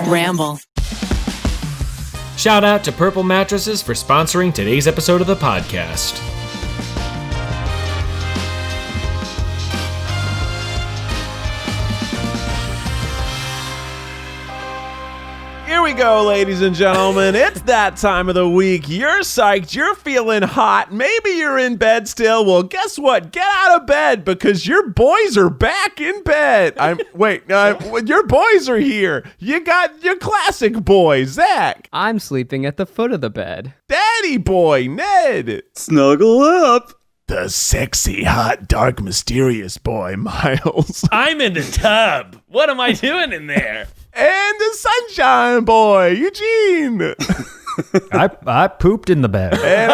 Ramble. Shout out to Purple Mattresses for sponsoring today's episode of the podcast. Here we go, ladies and gentlemen. It's that time of the week. You're psyched. You're feeling hot. Maybe you're in bed still. Well, guess what? Get out of bed because your boys are back in bed. Your boys are here. You got your classic boy, Zach. I'm sleeping at the foot of the bed. Daddy boy, Ned. Snuggle up. The sexy, hot, dark, mysterious boy, Miles. I'm in the tub. What am I doing in there? And the sunshine boy, Eugene. I pooped in the bed. And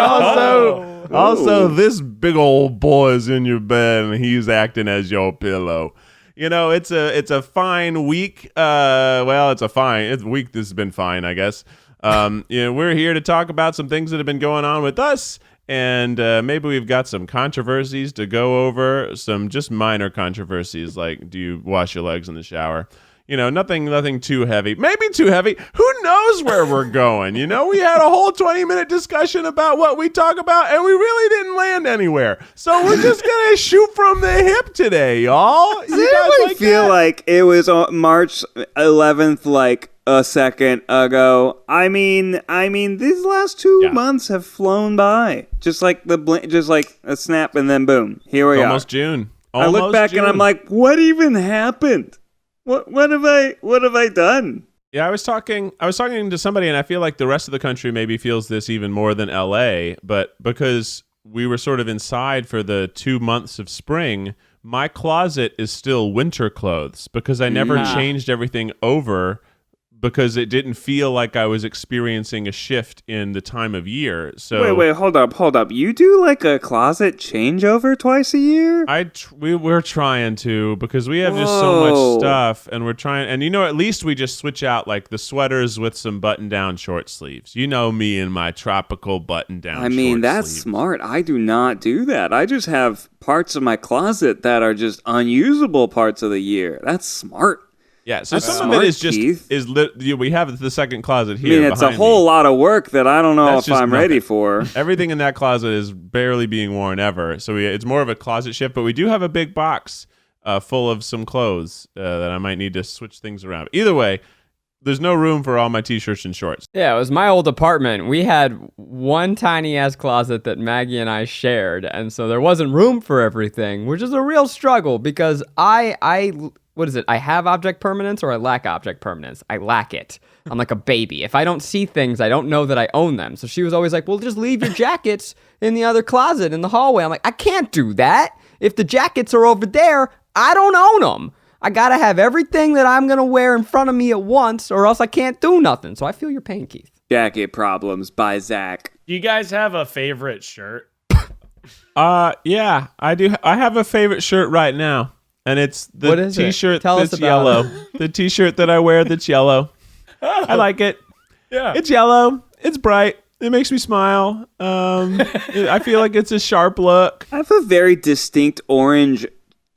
also this big old boy is in your bed and he's acting as your pillow. You know, it's a fine week. It's a week that's been fine, I guess. We're here to talk about some things that have been going on with us. And maybe we've got some controversies to go over, some just minor controversies like, do you wash your legs in the shower? You know, nothing too heavy. Maybe too heavy. Who knows where we're going? You know, we had a whole 20-minute discussion about what we talk about, and we really didn't land anywhere. So we're just going to shoot from the hip today, y'all. Does anybody feel like it was on March 11th, like a second ago? I mean, these last 2 months have flown by. Just like a snap, and then boom, here we are. Almost June. I look back and I'm like, what even happened? What have I done? Yeah, I was talking to somebody, and I feel like the rest of the country maybe feels this even more than LA, but because we were sort of inside for the 2 months of spring, my closet is still winter clothes because I never changed everything over because it didn't feel like I was experiencing a shift in the time of year. So wait, hold up. You do like a closet changeover twice a year? We're trying to because we have just so much stuff, and we're trying. And at least we just switch out like the sweaters with some button-down short sleeves. You know me and my tropical button-down. I mean, that's sleeves. smart. I do not do that. I just have parts of my closet that are just unusable parts of the year. That's smart. Yeah, so That's some smart, of it is just Keith. we have the second closet here. I mean, it's a whole lot of work that I don't know That's if just I'm ready for. Everything in that closet is barely being worn ever, so it's more of a closet shift. But we do have a big box full of some clothes that I might need to switch things around. Either way, there's no room for all my t-shirts and shorts. Yeah, it was my old apartment. We had one tiny ass closet that Maggie and I shared, and so there wasn't room for everything, which is a real struggle because what is it? I have object permanence or I lack object permanence? I lack it. I'm like a baby. If I don't see things, I don't know that I own them. So she was always like, well, just leave your jackets in the other closet in the hallway. I'm like, I can't do that. If the jackets are over there, I don't own them. I got to have everything that I'm going to wear in front of me at once or else I can't do nothing. So I feel your pain, Keith. Jacket Problems by Zach. Do you guys have a favorite shirt? Yeah, I do. I have a favorite shirt right now. And it's the t-shirt that's yellow. The t-shirt that I wear that's yellow. I like it. Yeah. It's yellow. It's bright. It makes me smile. I feel like it's a sharp look. I have a very distinct orange,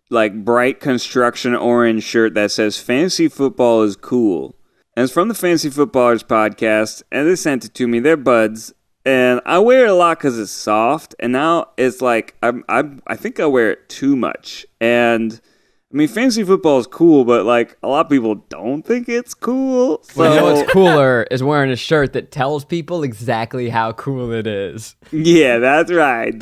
like bright construction orange shirt that says fantasy football is cool. And it's from the Fantasy Footballers podcast. And they sent it to me. They're buds. And I wear it a lot because it's soft. And now it's like, I think I wear it too much. And I mean, fantasy football is cool, but like a lot of people don't think it's cool. So you know what's cooler is wearing a shirt that tells people exactly how cool it is. Yeah, that's right.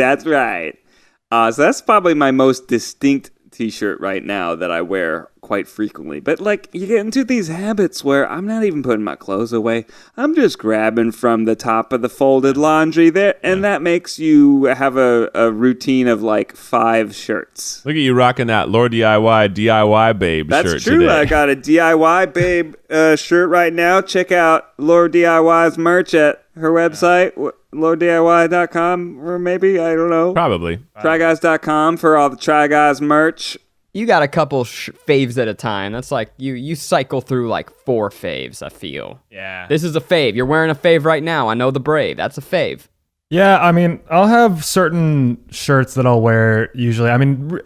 So that's probably my most distinct t-shirt right now that I wear quite frequently. But like you get into these habits where I'm not even putting my clothes away. I'm just grabbing from the top of the folded laundry there, and that makes you have a routine of like 5 shirts. Look at you rocking that Lord DIY Babe shirt today. That's true. I got a DIY Babe shirt right now. Check out Lord DIY's merch at her website, LordDIY.com, or maybe, I don't know. Probably. TryGuys.com for all the Try Guys merch. You got a couple faves at a time. That's like you cycle through like 4 faves, I feel. Yeah. This is a fave. You're wearing a fave right now. I know the Brave. That's a fave. Yeah, I mean, I'll have certain shirts that I'll wear usually. I mean,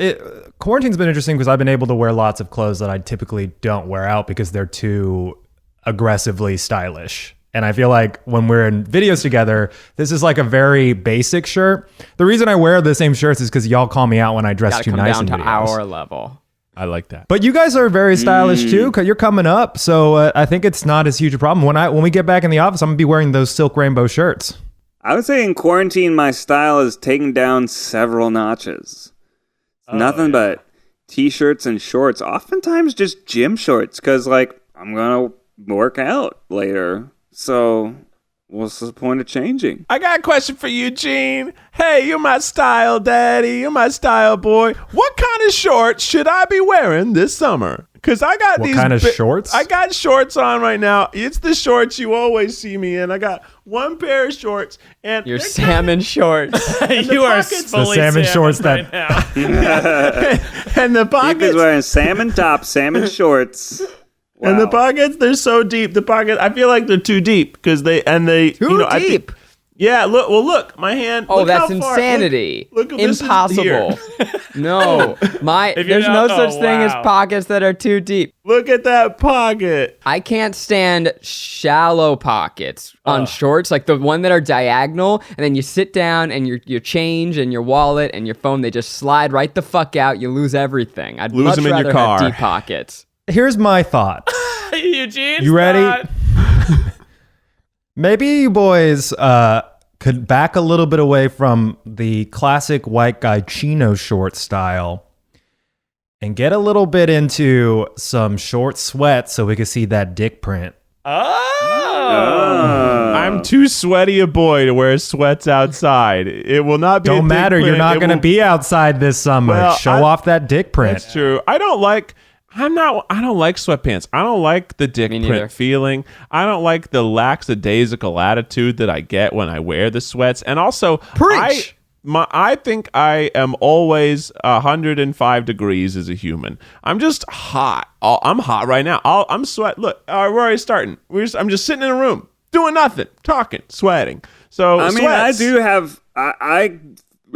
quarantine's been interesting because I've been able to wear lots of clothes that I typically don't wear out because they're too aggressively stylish. And I feel like when we're in videos together, this is like a very basic shirt. The reason I wear the same shirts is because y'all call me out when I dress Gotta too come nice down in to videos. our level. I like that. But you guys are very stylish too, because you're coming up. So I think it's not as huge a problem. When we get back in the office, I'm gonna be wearing those silk rainbow shirts. I would say in quarantine, my style is taken down several notches. Nothing but t-shirts and shorts. Oftentimes just gym shorts, because like I'm gonna work out later. So what's the point of changing? I got a question for you, Eugene. Hey, you're my style daddy. You're my style boy. What kind of shorts should I be wearing this summer? Because I got What kind of shorts? I got shorts on right now. It's the shorts you always see me in. I got one pair of shorts. And Your salmon shorts. You are pockets- fully The salmon shorts right that- now. and the Keith pockets. is wearing salmon top, salmon shorts. And the Wow. pockets, they're so deep. The pockets, I feel like they're too deep because they Too I think- deep. yeah, look, my hand. Oh, look that's how far- insanity. Look, this is Impossible. here. No. If you There's no don't- such thing as wow. pockets that are too deep. Look at that pocket. I can't stand shallow pockets on shorts, like the one that are diagonal, and then you sit down and your change and your wallet and your phone, they just slide right the fuck out. You lose everything. I'd Lose much them in your rather have car. deep pockets. Here's my thought. Eugene, You ready? Maybe you boys could back a little bit away from the classic white guy chino short style and get a little bit into some short sweats so we can see that dick print. I'm too sweaty a boy to wear sweats outside. It will not be. Don't a dick matter. You're print. not It going to will- be outside this summer. Well, Show off that dick print. That's true. I don't like sweatpants. I don't like the dick Me neither. print feeling. I don't like the lackadaisical attitude that I get when I wear the sweats. And also, Preach. I think I am always 105 degrees as a human. I'm just hot. I'm hot right now. I'm sweat. Look, we're already starting. I'm just sitting in a room doing nothing, talking, sweating. So I mean, I do have.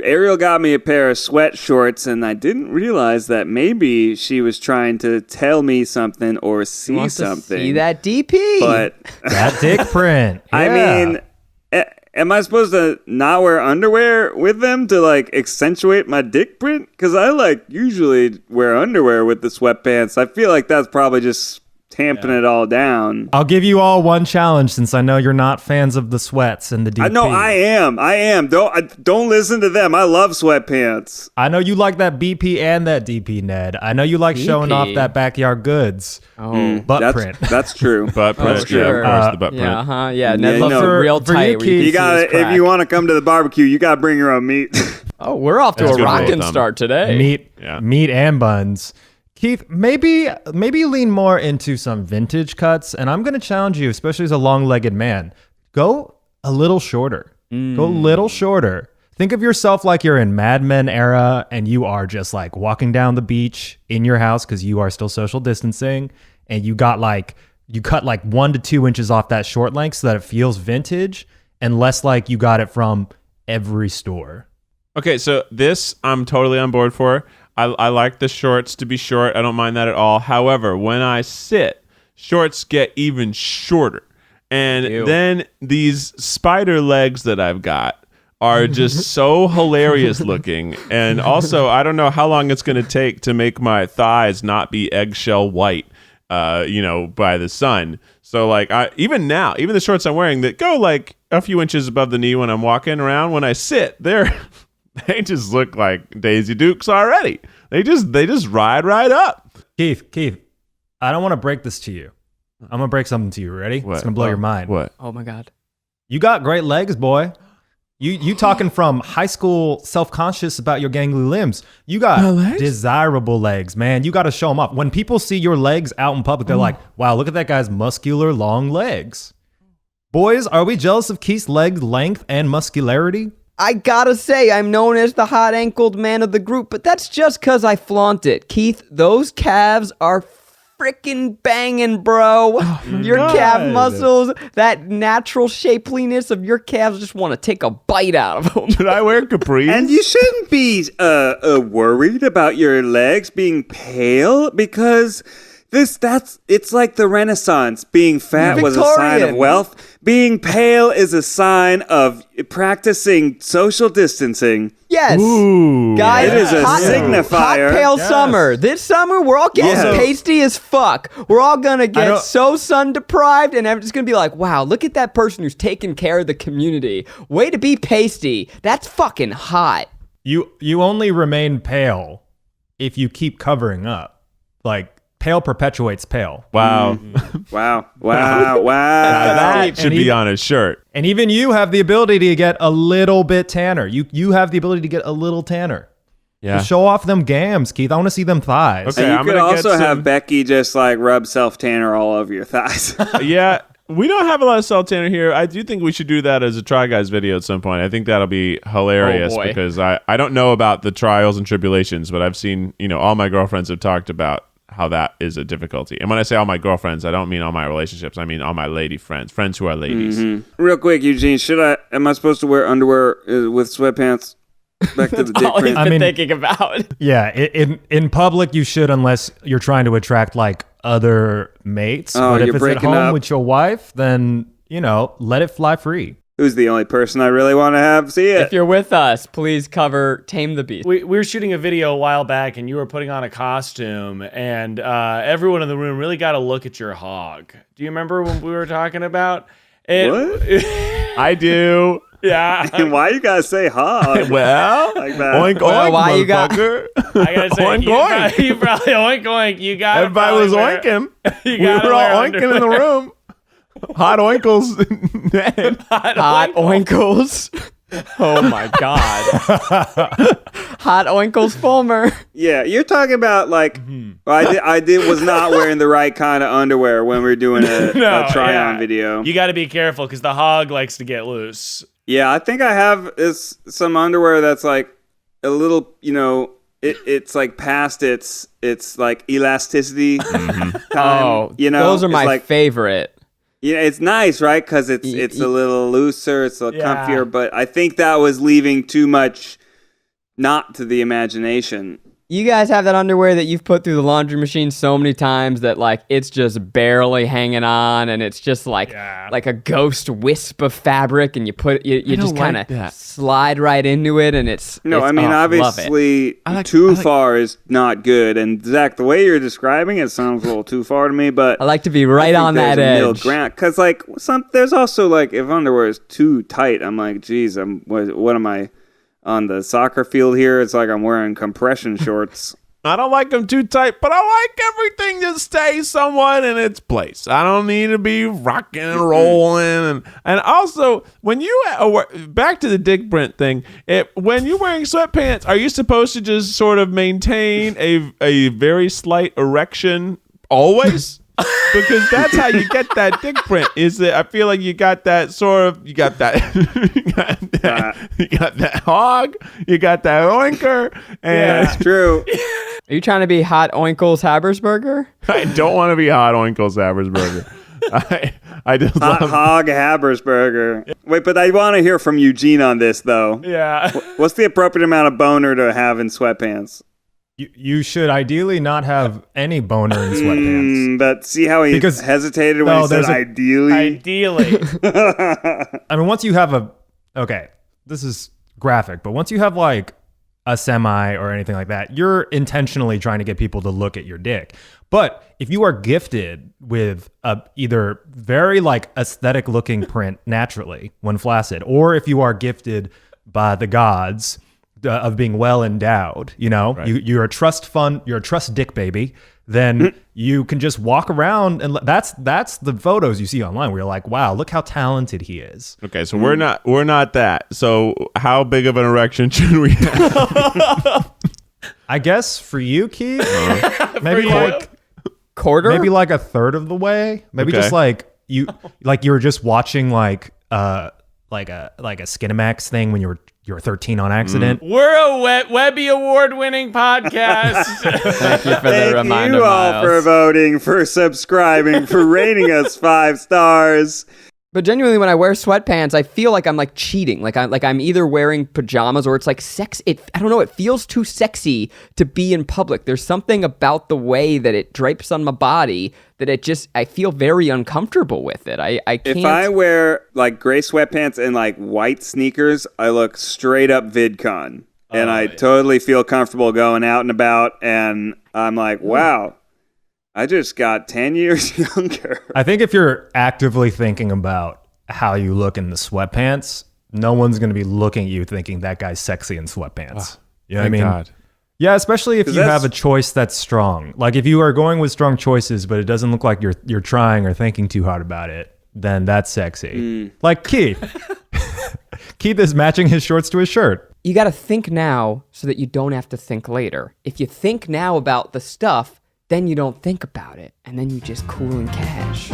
Ariel got me a pair of sweat shorts, and I didn't realize that maybe she was trying to tell me something or see Wants to something. see that DP. But That dick print. I Yeah. mean, am I supposed to not wear underwear with them to like accentuate my dick print? Because I like usually wear underwear with the sweatpants. I feel like that's probably just tamping it all down. I'll give you all one challenge since I know you're not fans of the sweats and the DP. I know I am. Don't listen to them. I love sweatpants. I know you like that BP and that DP, Ned. I know you like showing off BP. that backyard goods. oh. Butt print. That's true. butt print. Oh, sure. Yeah, of course, the butt print. Yeah, yeah. Ned you loves know, it real for you tight. where kids- can You see got his if crack. you want to come to the barbecue, you got to bring your own meat. Oh, we're off to That's a good rockin' rule of thumb. start today. Meat and buns. Keith, maybe lean more into some vintage cuts, and I'm going to challenge you, especially as a long-legged man. Go a little shorter. Go a little shorter. Think of yourself like you're in Mad Men era, and you are just like walking down the beach in your house because you are still social distancing, and you cut like 1 to 2 inches off that short length so that it feels vintage and less like you got it from every store. Okay, so this I'm totally on board for. I like the shorts to be short. I don't mind that at all. However, when I sit, shorts get even shorter. And Ew. then these spider legs that I've got are just so hilarious looking. And also, I don't know how long it's going to take to make my thighs not be eggshell white, by the sun. So like even now, even the shorts I'm wearing that go like a few inches above the knee when I'm walking around, when I sit, they just look like Daisy Dukes already. They just ride right up. Keith, I don't want to break this to you. I'm going to break something to you. Ready? What? It's going to blow your mind. What? Oh my God. You got great legs, boy. You talking from high school self-conscious about your gangly limbs. You got legs? desirable legs, man. You got to show them off. When people see your legs out in public, they're like, wow, look at that guy's muscular, long legs. Boys, are we jealous of Keith's leg length and muscularity? I gotta say, I'm known as the hot-ankled man of the group, but that's just because I flaunt it. Keith, those calves are freaking banging, bro. Your calf muscles, that natural shapeliness of your calves, just want to take a bite out of them. Should I wear capris? And you shouldn't be worried about your legs being pale because It's like the Renaissance. Being fat was a sign of Victorian. wealth. Being pale is a sign of practicing social distancing. Yes. Ooh. Guys, It is a hot signifier. pale summer. This summer, we're all getting Also- pasty as fuck. We're all gonna get don't- so sun deprived, and I'm just gonna be like, wow, look at that person who's taking care of the community. Way to be pasty. That's fucking hot. You only remain pale if you keep covering up. Like, pale perpetuates pale. Wow. Wow. That should And be even- on his shirt. And even you have the ability to get a little bit tanner. You have the ability to get a little tanner. Yeah. Just show off them gams, Keith. I want to see them thighs. Okay. And you I'm could gonna get also some- have Becky just like rub self-tanner all over your thighs. Yeah. We don't have a lot of self tanner here. I do think we should do that as a Try Guys video at some point. I think that'll be hilarious Oh, boy. because I don't know about the trials and tribulations, but I've seen, all my girlfriends have talked about how that is a difficulty. And when I say all my girlfriends, I don't mean all my relationships. I mean all my lady friends who are ladies. Real quick, Eugene, am I supposed to wear underwear with sweatpants? Back to the dick All he's print. been thinking about. Yeah, in public you should, unless you're trying to attract like other mates. Oh, But if you're it's at breaking home up. with your wife, then let it fly free. Who's the only person I really want to have see it? If you're with us, please cover Tame the Beast. We were shooting a video a while back, and you were putting on a costume, and everyone in the room really got a look at your hog. Do you remember when we were talking about it? What? I do. Yeah. And why you gotta say hog? Well, Like that. oink, Well, oink, why you got- motherfucker. I gotta say, Oink, oink. you probably oink oink. You got Everybody was oinking. You We gotta were all wear oinking in the room. Hot oinkles. Hot oinkles. Oh my god. Hot oinkles Fulmer. Yeah, you're talking about like I was not wearing the right kind of underwear when we were doing a try-on video. You got to be careful because the hog likes to get loose. Yeah, I think I have some underwear that's like a little, it's like past its like elasticity. Oh, those are my like, favorite. Yeah, it's nice, right? Because it's a little looser, it's a little Yeah. comfier. But I think that was leaving too much not to the imagination. You guys have that underwear that you've put through the laundry machine so many times that like it's just barely hanging on, and it's just like a ghost wisp of fabric, and you just kind like of that. slide right into it, and it's No, it's, I mean, love it. obviously, too far is not good. And Zach, the way you're describing it sounds a little too far to me, but I like to be right on that edge. Because like there's also like if underwear is too tight, I'm like, geez, what am I on the soccer field here? It's like I'm wearing compression shorts. I don't like them too tight, but I like everything to stay somewhat in its place. I don't need to be rocking and rolling. And also, when you back to the dick print thing, when you're wearing sweatpants, are you supposed to just sort of maintain a very slight erection always? Because that's how you get that dick print. Is that I feel like you got that you got that hog, you got that oinker, and That's true. Are you trying to be hot oinkles Habersberger? I don't want to be hot oinkles Habersberger. I just Hot love hog Habersberger. Wait, but I want to hear from Eugene on this though. Yeah. What's the appropriate amount of boner to have in sweatpants? You should ideally not have any boner in sweatpants. But see how he Because- hesitated when No, he said there's a- ideally? Ideally. I mean, once you have this is graphic, but once you have like a semi or anything like that, you're intentionally trying to get people to look at your dick. But if you are gifted with a either very like aesthetic looking print naturally when flaccid, or if you are gifted by the gods of being well endowed, you're a trust dick baby, then you can just walk around, and that's the photos you see online where you're like, wow, look how talented he is. Okay, so we're not that. So how big of an erection should we have? I guess for you, Keith, maybe you? like Quarter? maybe like a third of the way. Maybe Okay. just like you were just watching like a Skinamax thing when you were 13 on accident. We're a Webby Award-winning podcast. Thank you for the Thank reminder, you all Miles. for voting, for subscribing, for rating us 5 stars. But genuinely, when I wear sweatpants, I feel like I'm like cheating. Like I'm either wearing pajamas or it's like sex. I don't know. It feels too sexy to be in public. There's something about the way that it drapes on my body that I feel very uncomfortable with it. I can't. If I wear like gray sweatpants and like white sneakers, I look straight up VidCon. And I totally feel comfortable going out and about. And I'm like, wow. I just got 10 years younger. I think if you're actively thinking about how you look in the sweatpants, no one's going to be looking at you thinking that guy's sexy in sweatpants. You know what I mean? God. Yeah, especially if you have a choice that's strong. Like if you are going with strong choices, but it doesn't look like you're trying or thinking too hard about it, then that's sexy. Like Keith. Keith is matching his shorts to his shirt. You got to think now so that you don't have to think later. If you think now about the stuff, then you don't think about it, and then you just cool and cash.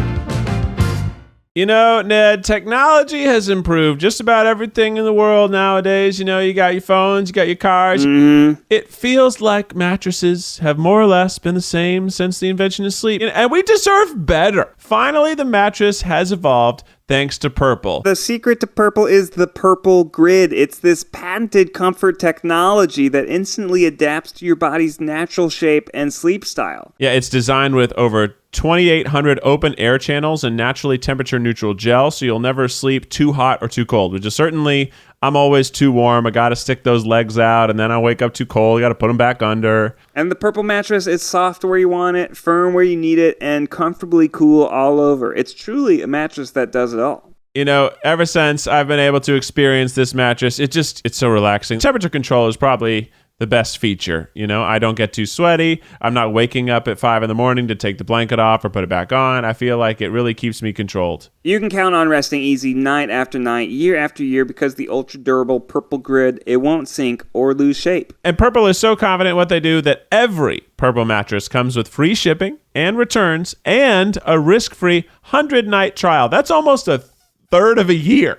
You know, Ned, technology has improved just about everything in the world nowadays. You know, you got your phones, you got your cars. Mm-hmm. It feels like mattresses have more or less been the same since the invention of sleep. And we deserve better. Finally, the mattress has evolved thanks to Purple. The secret to Purple is the Purple Grid. It's this patented comfort technology that instantly adapts to your body's natural shape and sleep style. Yeah, it's designed with over 2,800 open air channels and naturally temperature neutral gel, so you'll never sleep too hot or too cold, which is certainly, I'm always too warm. I got to stick those legs out, and then I wake up too cold. I got to put them back under. And the Purple mattress is soft where you want it, firm where you need it, and comfortably cool all over. It's truly a mattress that does it all. You know, ever since I've been able to experience this mattress, it's so relaxing. Temperature control is probably the best feature. You know, I don't get too sweaty. I'm not waking up at 5 a.m. to take the blanket off or put it back on. I feel like it really keeps me controlled. You can count on resting easy night after night, year after year, because the ultra-durable Purple Grid, it won't sink or lose shape. And Purple is so confident in what they do that every Purple mattress comes with free shipping and returns and a risk-free 100-night trial. That's almost a third of a year.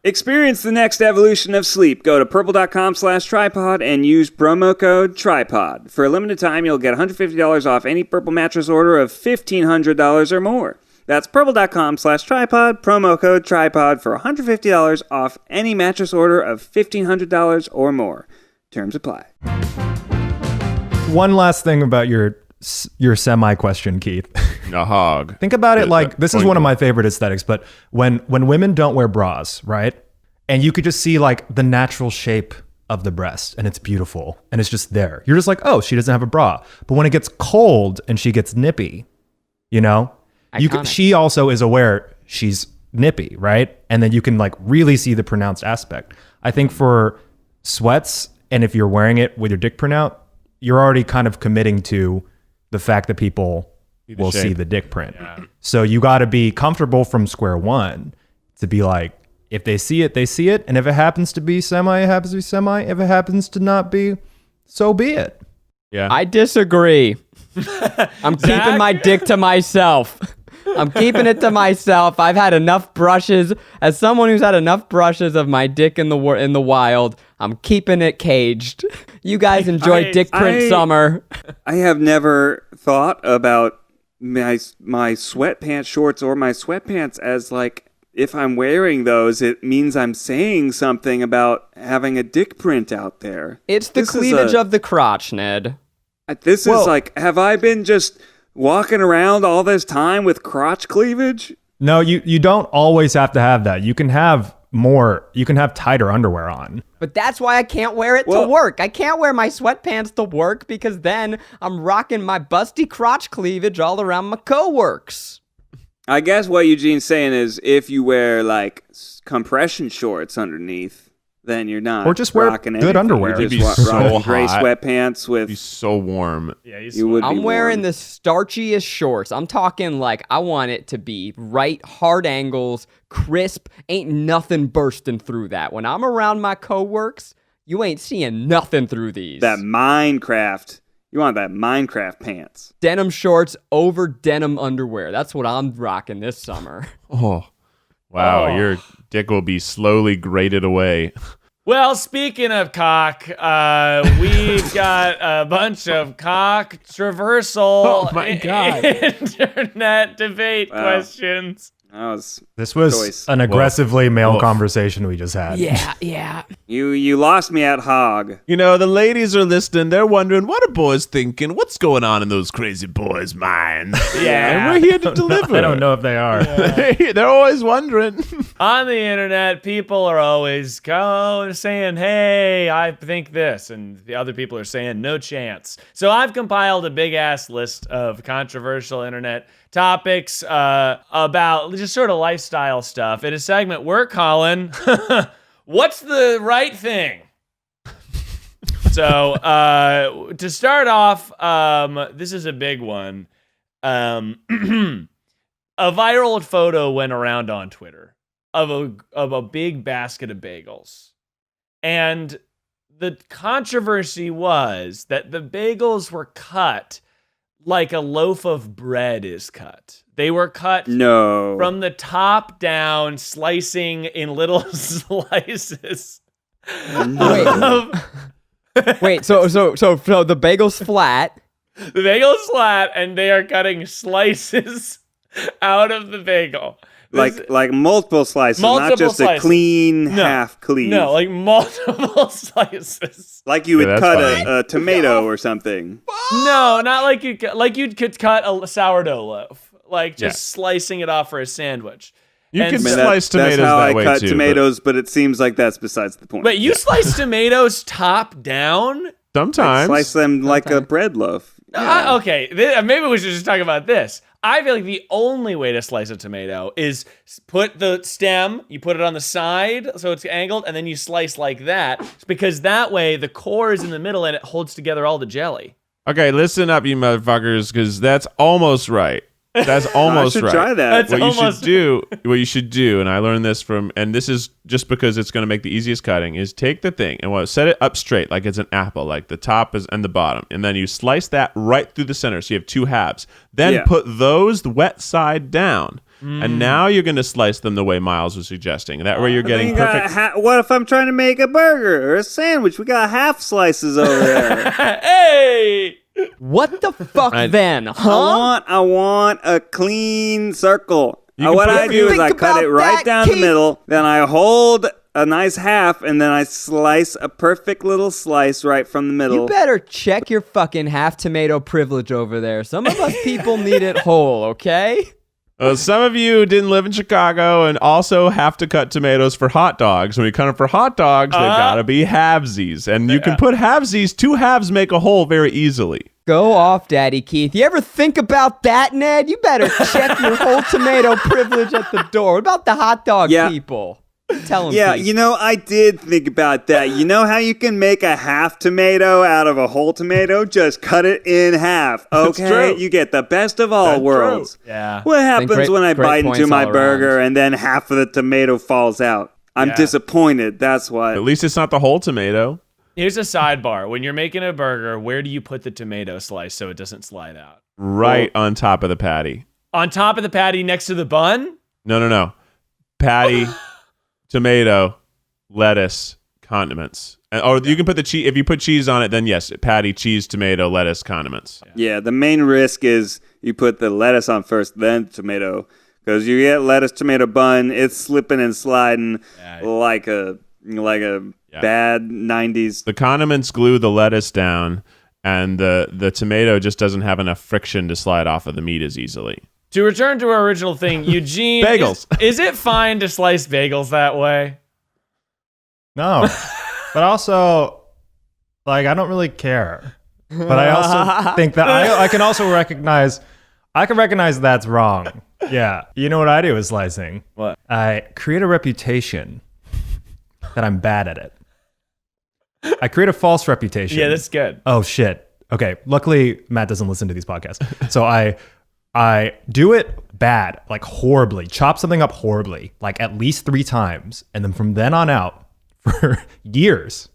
Experience the next evolution of sleep. Go to purple.com/TryPod and use promo code TryPod. For a limited time, you'll get $150 off any Purple mattress order of $1,500 or more. That's purple.com/TryPod, promo code TryPod for $150 off any mattress order of $1,500 or more. Terms apply. One last thing about your semi-question, Keith. A hog. Think about it like, this is one of my favorite aesthetics, but when women don't wear bras, right? And you could just see like the natural shape of the breast and it's beautiful and it's just there. You're just like, oh, she doesn't have a bra. But when it gets cold and she gets nippy, you know, she also is aware she's nippy, right? And then you can like really see the pronounced aspect. I think for sweats, and if you're wearing it with your dick print out, you're already kind of committing to the fact that people will see the dick print. Yeah. So you got to be comfortable from square one to be like, if they see it, they see it. And if it happens to be semi, it happens to be semi. If it happens to not be, so be it. Yeah. I disagree. I'm keeping my dick to myself. I'm keeping it to myself. I've had enough brushes. As someone who's had enough brushes of my dick in the wild, I'm keeping it caged. You guys enjoy dick print summer. I have never thought about my sweatpants shorts or my sweatpants as like, if I'm wearing those, it means I'm saying something about having a dick print out there. It's the cleavage of the crotch, Ned. Is like, have I been just walking around all this time with crotch cleavage? No, you don't always have to have that. You can have more. You can have tighter underwear on. But that's why I can't wear it to work. I can't wear my sweatpants to work because then I'm rocking my busty crotch cleavage all around my co-works. I guess what Eugene's saying is if you wear like compression shorts underneath, then you're not. Or just wear rocking good underwear. You're You'd just be so rocking hot. gray sweatpants with. It'd be so warm. Yeah, I'm wearing the starchiest shorts. I'm talking like I want it to be right, hard angles, crisp. Ain't nothing bursting through that. When I'm around my co-works, you ain't seeing nothing through these. That Minecraft. You want that Minecraft pants. Denim shorts over denim underwear. That's what I'm rocking this summer. Oh, wow. Your dick will be slowly grated away. Well, speaking of cock, we've got a bunch of controversial God. internet debate questions. This was choice. an aggressively male conversation we just had. Yeah. You lost me at hog. You know, the ladies are listening. They're wondering, what are boys thinking? What's going on in those crazy boys' minds? Yeah. And we're here to deliver. I don't know if they are. They're always wondering. On the internet, people are always saying, hey, I think this, and the other people are saying no chance. So I've compiled a big-ass list of controversial internet topics about just sort of lifestyle stuff in a segment we're calling What's the Right Thing? So to start off, this is a big one. A viral photo went around on Twitter of a big basket of bagels. And the controversy was that the bagels were cut like a loaf of bread is cut. They were cut from the top down, slicing in little slices. Wait, so the bagel's flat. The bagel's flat, and they are cutting slices out of the bagel. Like multiple slices, not just a clean half cleave. No, like multiple slices. Like you would cut a tomato or something. No, not like you could cut a sourdough loaf. Like just slicing it off for a sandwich. You can slice tomatoes that's how that I way cut too. tomatoes, but it seems like that's besides the point. Wait, you slice tomatoes top down? Sometimes. Slice them like a bread loaf. Okay, maybe we should just talk about this. I feel like the only way to slice a tomato is put the stem, you put it on the side so it's angled, and then you slice like that, because that way the core is in the middle and it holds together all the jelly. Okay, listen up, you motherfuckers, because that's almost right. That's almost I should right. try that. What you should do, and I learned this from, and this is just because it's going to make the easiest cutting, is take the thing and set it up straight like it's an apple, like the top is and the bottom, and then you slice that right through the center, so you have two halves. Then put those the wet side down, and now you're going to slice them the way Miles was suggesting. That way you're getting perfect. What if I'm trying to make a burger or a sandwich? We got half slices over there. Hey! What the fuck then, huh? I want a clean circle. You What can I do is I Think cut about it right that, down the Keith. middle, then I hold a nice half, and then I slice a perfect little slice right from the middle. You better check your fucking half tomato privilege over there. Some of us people need it whole, okay? Some of you didn't live in Chicago and also have to cut tomatoes for hot dogs. When you cut them for hot dogs, they've got to be halvesies. And you can put halvesies, two halves make a whole very easily. Go off, Daddy Keith. You ever think about that, Ned? You better check your whole tomato privilege at the door. What about the hot dog people? Tell them, Yeah, Keith. I did think about that. You know how you can make a half tomato out of a whole tomato? Just cut it in half. Okay, true. you get the best of all worlds. Yeah. What happens when I great bite into points my all burger around. and then half of the tomato falls out? I'm disappointed. That's why. At least it's not the whole tomato. Here's a sidebar. When you're making a burger, where do you put the tomato slice so it doesn't slide out? Right on top of the patty. On top of the patty next to the bun? No. Patty, tomato, lettuce, condiments. Or you can put the cheese. If you put cheese on it, then yes, patty, cheese, tomato, lettuce, condiments. Yeah, the main risk is you put the lettuce on first, then tomato. Because you get lettuce, tomato bun, it's slipping and sliding like a bad 90s. The condiments glue the lettuce down, and the tomato just doesn't have enough friction to slide off of the meat as easily. To return to our original thing, Eugene, Bagels. Is it fine to slice bagels that way? No. But also, I don't really care. But I also think that I can also recognize that's wrong. Yeah. You know what I do with slicing? What? I create a reputation that I'm bad at it. I create a false reputation. Yeah, that's good. Oh, shit. Okay. Luckily, Matt doesn't listen to these podcasts. So I do it bad, horribly, chop something up horribly, at least 3 times. And then from then on out, for years,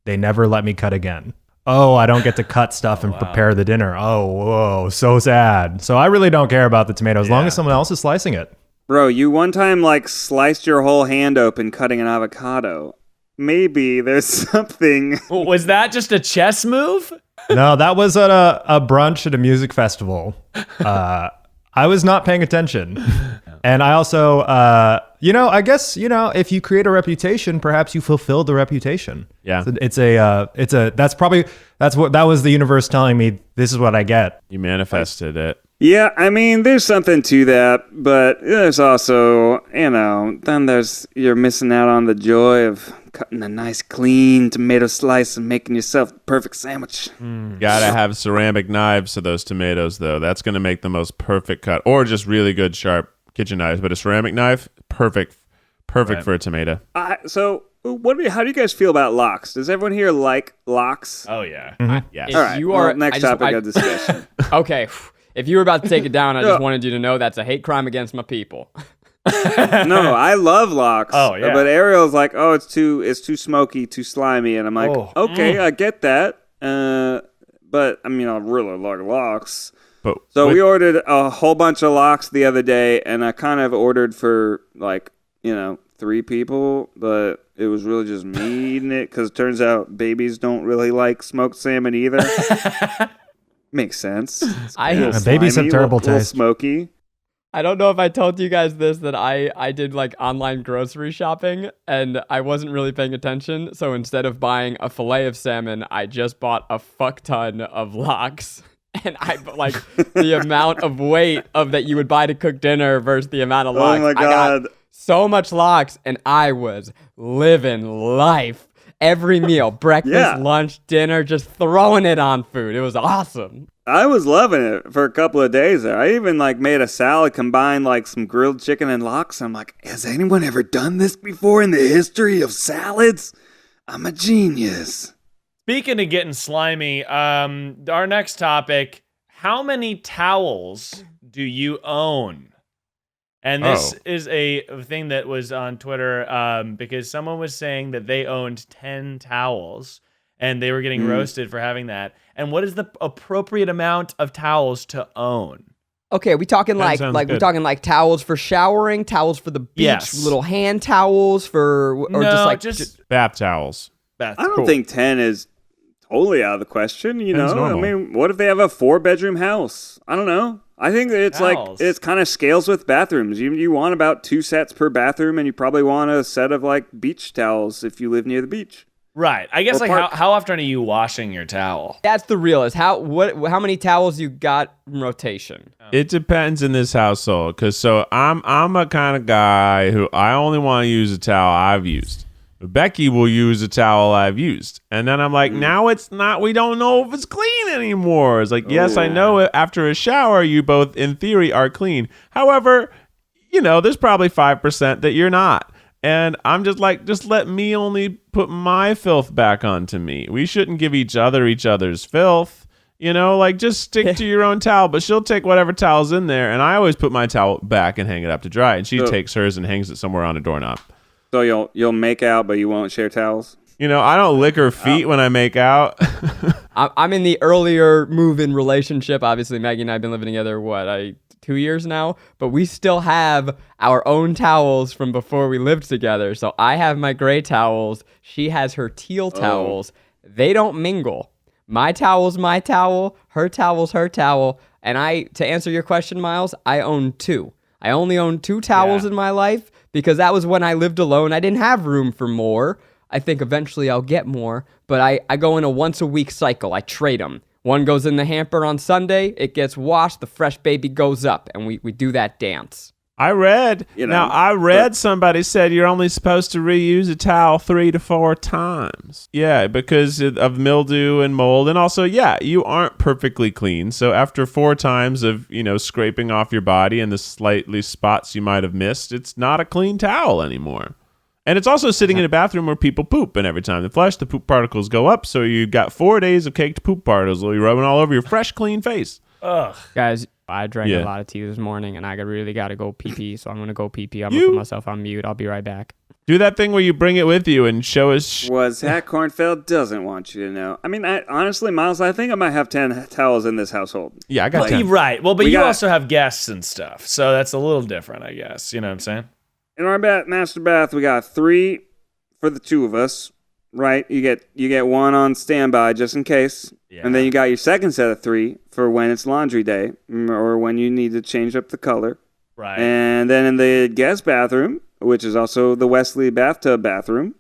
they never let me cut again. Oh, I don't get to cut stuff and prepare the dinner. Oh, whoa, so sad. So I really don't care about the tomato as long as someone else is slicing it. Bro, you one time sliced your whole hand open cutting an avocado. Maybe there's something. Was that just a chess move? No, that was at a brunch at a music festival. I was not paying attention. And I also, I guess, if you create a reputation, perhaps you fulfill the reputation. Yeah. So that was the universe telling me this is what I get. You manifested it. Yeah, I mean, there's something to that, but there's also, then you're missing out on the joy of cutting a nice clean tomato slice and making yourself a perfect sandwich. Gotta have ceramic knives to those tomatoes, though. That's gonna make the most perfect cut, or just really good sharp kitchen knives. But a ceramic knife, perfect Right. for a tomato. So, how do you guys feel about lox? Does everyone here like lox? Oh yeah. Yes. If All right, you are next topic of discussion. Okay. If you were about to take it down, I just wanted you to know that's a hate crime against my people. No, I love lox. Oh, yeah. But Ariel's like, oh, it's too smoky, too slimy, and I'm like, okay, I get that. But I mean, I really like lox. But We ordered a whole bunch of lox the other day, and I kind of ordered for 3 people, but it was really just me eating it because it turns out babies don't really like smoked salmon either. Makes sense. Babies have terrible little taste. smoky. I don't know if I told you guys this, that I did online grocery shopping and I wasn't really paying attention. So instead of buying a fillet of salmon, I just bought a fuck ton of lox. And the amount of weight of that you would buy to cook dinner versus the amount of lox. Oh my God. I got so much lox and I was living life. Every meal, breakfast, lunch, dinner, just throwing it on food. It was awesome. I was loving it for a couple of days there. I even made a salad, combined some grilled chicken and lox. I'm like, has anyone ever done this before in the history of salads? I'm a genius. Speaking of getting slimy, our next topic: how many towels do you own? And this is a thing that was on Twitter because someone was saying that they owned 10 towels and they were getting roasted for having that. And what is the appropriate amount of towels to own? Okay, we talking That we're talking towels for showering, towels for the beach, Yes. little hand towels or just bath towels. bath. I don't think 10 is totally out of the question, you 10's know? I normal. mean, what if they have a 4-bedroom house? I don't know. I think that Towels. it's kind of scales with bathrooms. You want about 2 sets per bathroom, and you probably want a set of beach towels if you live near the beach. Right. I guess Or how often are you washing your towel? That's the realist. How many towels you got in rotation? It depends in this household, because I'm a kind of guy who I only want to use a towel I've used. Becky will use a towel I've used, and then I'm like, now it's not. We don't know if it's clean anymore. It's like, yes, I know it. After a shower, you both, in theory, are clean. However, there's probably 5% that you're not. And I'm just like, just let me only put my filth back onto me. We shouldn't give each other's filth. Just stick to your own towel. But she'll take whatever towel's in there, and I always put my towel back and hang it up to dry. And she takes hers and hangs it somewhere on a doorknob. So you'll make out, but you won't share towels? I don't lick her feet when I make out. I'm in the earlier move-in relationship. Obviously, Maggie and I have been living together, 2 years now? But we still have our own towels from before we lived together. So I have my gray towels. She has her teal towels. They don't mingle. My towel's my towel. Her towel's her towel. And to answer your question, Miles, I own 2. I only own 2 towels in my life because that was when I lived alone. I didn't have room for more. I think eventually I'll get more, but I go in a once-a-week cycle. I trade them. One goes in the hamper on Sunday. It gets washed. The fresh baby goes up, and we do that dance. I read. Somebody said you're only supposed to reuse a towel 3 to 4 times. Yeah, because of mildew and mold. And also, you aren't perfectly clean. So after 4 times of, scraping off your body and the slightly spots you might have missed, it's not a clean towel anymore. And it's also sitting in a bathroom where people poop. And every time they flush, the poop particles go up. So you've got 4 days of caked poop particles you're rubbing all over your fresh, clean face. Ugh. Guys, I drank a lot of tea this morning, and I really got to go pee-pee, so I'm going to go pee-pee. I'm going to put myself on mute. I'll be right back. Do that thing where you bring it with you and show us. Was that Kornfeld doesn't want you to know. I mean, honestly, Miles, I think I might have 10 towels in this household. Yeah, I got 10. Right. Well, but you also have guests and stuff, so that's a little different, I guess. You know what I'm saying? In our master bath, we got 3 for the 2 of us, right? You get 1 on standby just in case. Yeah. And then you got your second set of 3 for when it's laundry day or when you need to change up the color. Right. And then in the guest bathroom, which is also the Wesley bathtub bathroom,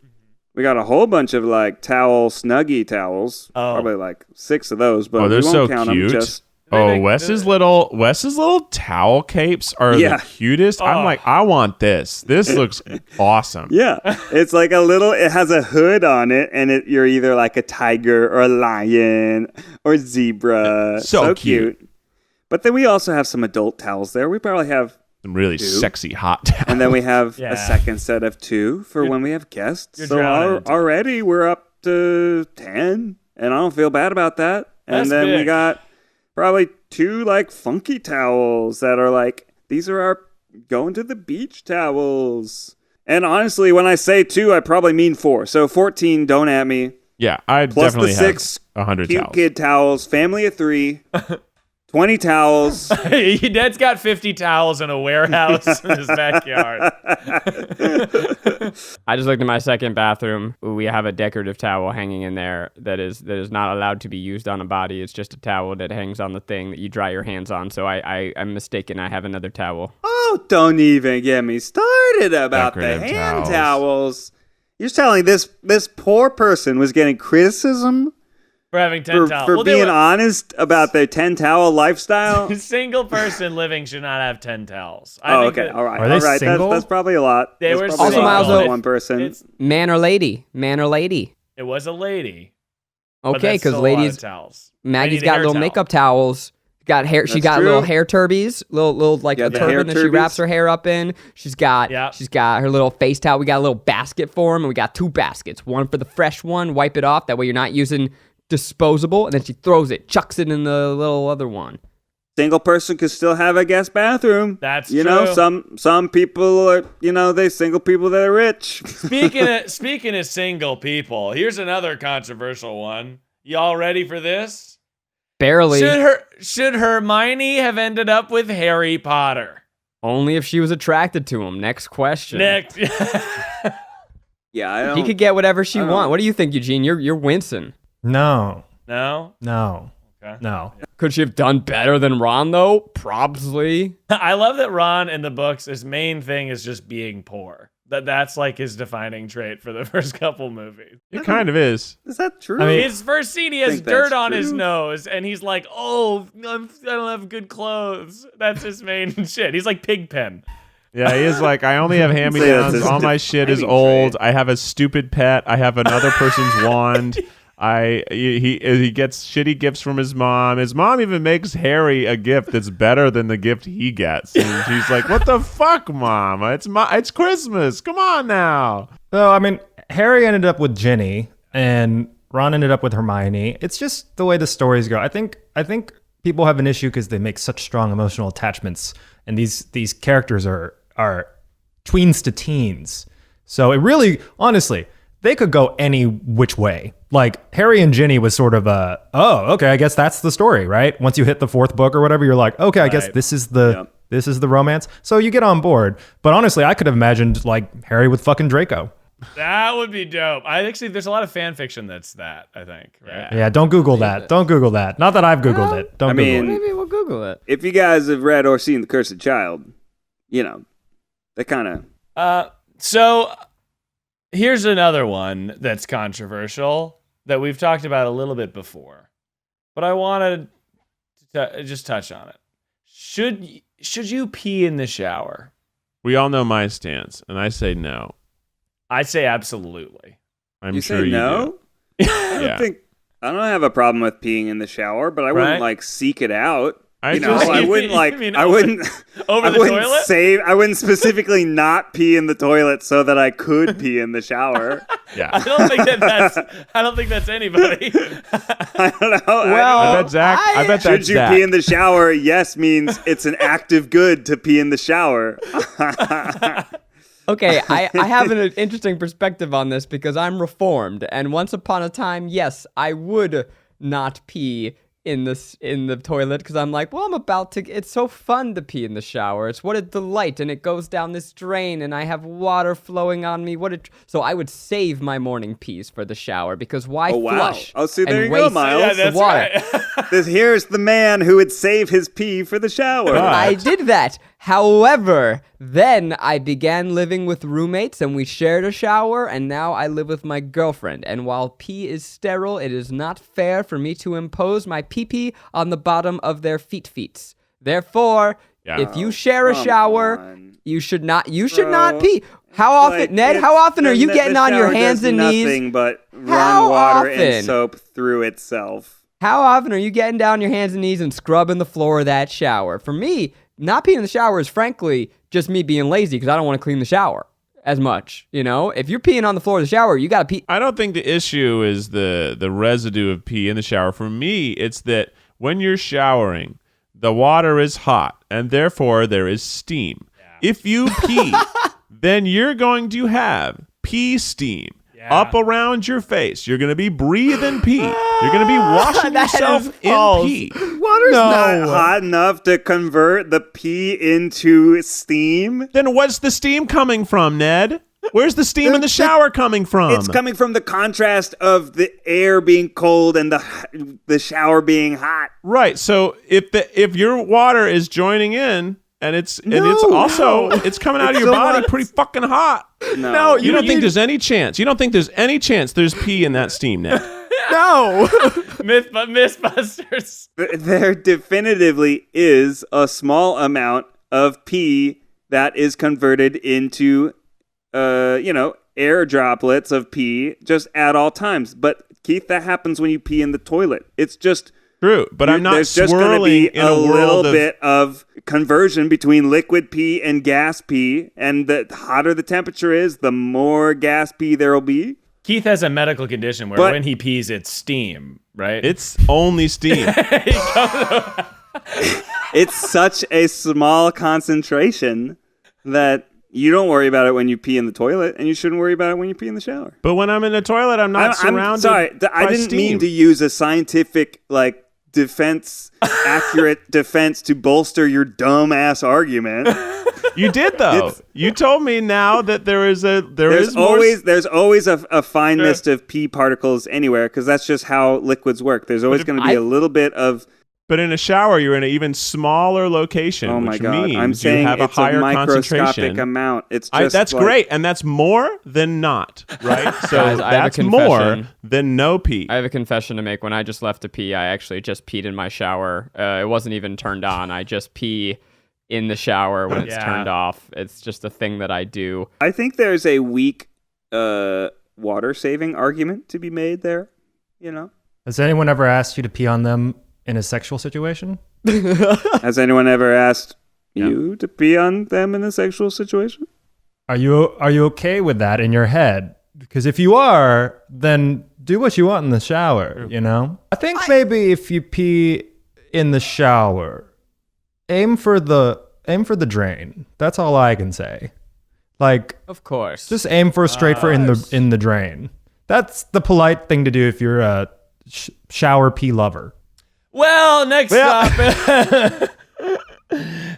we got a whole bunch of like Snuggie towels. Oh. Probably like 6 of those, but they're we won't so count cute. them. Just Wes's little towel capes are the cutest. I'm like, I want this. This looks awesome. yeah, it's like it has a hood on it, and you're either like a tiger or a lion or zebra. So cute. But then we also have some adult towels there. We probably have Some really 2. sexy hot towels. And then we have Yeah. a second set of 2 for when we have guests. you're So drowning into it. already we're up to 10, and I don't feel bad about that. And That's then we big. got probably 2 like funky towels that are like, these are our going to the beach towels. And honestly, when I say 2, I probably mean 4. So 14, don't at me. Yeah, I Plus definitely the 6 have 100 cute towels. kid towels, family of 3, 20 towels. Dad's got 50 towels in a warehouse in his backyard. I just looked at my second bathroom. We have a decorative towel hanging in there that is not allowed to be used on a body. It's just a towel that hangs on the thing that you dry your hands on. So I'm mistaken. I have another towel. Oh, don't even get me started about Decorative the hand towels. towels. You're telling this poor person was getting criticism For having 10 towels. for Well, they being were- honest about their 10 towel lifestyle? A single person living should not have 10 towels. Oh, think okay. that- All right. Are they All right. single? That's probably a lot. They That's were probably Also, a lot Miles, for though, one person. It's, Man or lady? Man or lady? it was a lady. but Okay, that's still because a lot of ladies, towels. Maggie's Lady got hair little towel. makeup towels. Got hair. She That's got true. little hair turbies, little like Yeah, a the hair turban that she turbies. wraps her hair up in. She's got Yep. she's got her little face towel. We got a little basket for him, and we got 2 baskets. One for the fresh one, wipe it off. That way you're not using disposable. And then she throws it, chucks it in the little other one. Single person could still have a guest bathroom. That's you know, true. some people are, they single people that are rich. Speaking of single people, here's another controversial one. Y'all ready for this? Barely. Should Hermione have ended up with Harry Potter? Only if she was attracted to him. Next question. Next. Yeah, I don't. She could get whatever she I don't- wants. What do you think, Eugene? You're wincing. No. No? No. Okay. No. Could she have done better than Ron though? Probably. I love that Ron in the books, his main thing is just being poor. That's like his defining trait for the first couple movies. It kind of is. Is that true? I mean- His first scene, he has Think dirt that's on his true. nose, and he's like, "Oh, I don't have good clothes." That's his main shit. He's like Pigpen. Yeah, he is like, I only have that's hand-me-downs. his All my shit is defining old. trait. I have a stupid pet. I have another person's wand. He gets shitty gifts from his mom. His mom even makes Harry a gift that's better than the gift he gets. And she's like, "What the fuck, mom? It's Christmas. Come on now." So, I mean, Harry ended up with Ginny and Ron ended up with Hermione. It's just the way the stories go. I think people have an issue because they make such strong emotional attachments, and these characters are tweens to teens. So it really, honestly, they could go any which way. Like Harry and Ginny was sort of okay, I guess that's the story, right? Once you hit the 4th book or whatever, you're like, okay, I guess Right. this is the romance. So you get on board. But honestly, I could have imagined like Harry with fucking Draco. That would be dope. There's a lot of fan fiction that's that, I think. Right? Yeah, don't Google that. Don't Google that. Not that I've Googled it. Don't I Google mean- it. Maybe we'll Google it. If you guys have read or seen The Cursed Child, they kind of. So here's another one that's controversial that we've talked about a little bit before, but I wanted to just touch on it. Should you pee in the shower? We all know my stance, and I say no. I say absolutely. I'm You sure say you no? do. I don't have a problem with peeing in the shower, but I Right. wouldn't like seek it out. I I just- wouldn't like. You mean I wouldn't. Over I the wouldn't toilet? I wouldn't specifically not pee in the toilet so that I could pee in the shower. Yeah. I don't think that's anybody. I don't know. Well, I bet Zach. I bet should that's you Zach. pee in the shower? Yes means it's an active good to pee in the shower. Okay, I have an interesting perspective on this because I'm reformed, and once upon a time, yes, I would not pee in the toilet because I'm like, well, I'm about to. It's so fun to pee in the shower. It's what a delight, and it goes down this drain, and I have water flowing on me. So I would save my morning pees for the shower because why Oh, wow. flush? Oh, see, there and you go, waste Miles. Yeah, the that's water? right. Here's the man who would save his pee for the shower. God. I did that. However, then I began living with roommates and we shared a shower, and now I live with my girlfriend. And while pee is sterile, it is not fair for me to impose my pee-pee on the bottom of their feet. Therefore, if you share a shower, you should not pee. How often, Ned? How often are you getting on your hands and knees? Nothing but run water and soap through itself. How often are you getting down on your hands and knees and scrubbing the floor of that shower? For me, not peeing in the shower is frankly just me being lazy because I don't want to clean the shower as much. You know, if you're peeing on the floor of the shower, you got to pee. I don't think the issue is the residue of pee in the shower. For me, it's that when you're showering, the water is hot and therefore there is steam. Yeah. If you pee, then you're going to have pee steam. Up around your face. You're going to be breathing pee. You're going to be washing yourself in pee. Water's not hot enough to convert the pee into steam. Then what's the steam coming from, Ned? Where's the steam in the shower coming from? It's coming from the contrast of the air being cold and the shower being hot. Right. So if your water is joining in, and it's coming out of your body pretty fucking hot. No, you don't think there's any chance. You don't think there's any chance there's pee in that steam, Ned? No. Mythbusters. There definitively is a small amount of pee that is converted into, air droplets of pee just at all times. But Keith, that happens when you pee in the toilet. It's just... True, but I'm not there's just going to be a little bit of conversion between liquid pee and gas pee, and the hotter the temperature is, the more gas pee there will be. Keith has a medical condition where when he pees, it's steam, right? It's only steam. It's such a small concentration that you don't worry about it when you pee in the toilet, and you shouldn't worry about it when you pee in the shower. But when I'm in the toilet, I'm not surrounded I didn't mean to use a scientific, accurate defense to bolster your dumbass argument. You did though. You told me now that there's always a fine mist of pee particles anywhere because that's just how liquids work. There's always going to be a little bit of. But in a shower, you're in an even smaller location. Oh my which God! means I'm saying you have it's a higher microscopic concentration. amount. It's just that's great, and that's more than not, right? So Guys, that's more than no pee. I have a confession to make. When I just left to pee, I actually just peed in my shower. It wasn't even turned on. I just pee in the shower when it's turned off. It's just a thing that I do. I think there's a weak water saving argument to be made there. You know, has anyone ever asked you to pee on them in a sexual situation? Has anyone ever asked you to pee on them in a sexual situation? Are you okay with that in your head? Because if you are, then do what you want in the shower, you know? I think maybe if you pee in the shower, aim for the drain. That's all I can say. Of course. Just aim for straight for in the drain. That's the polite thing to do if you're a shower pee lover. Well, next topic.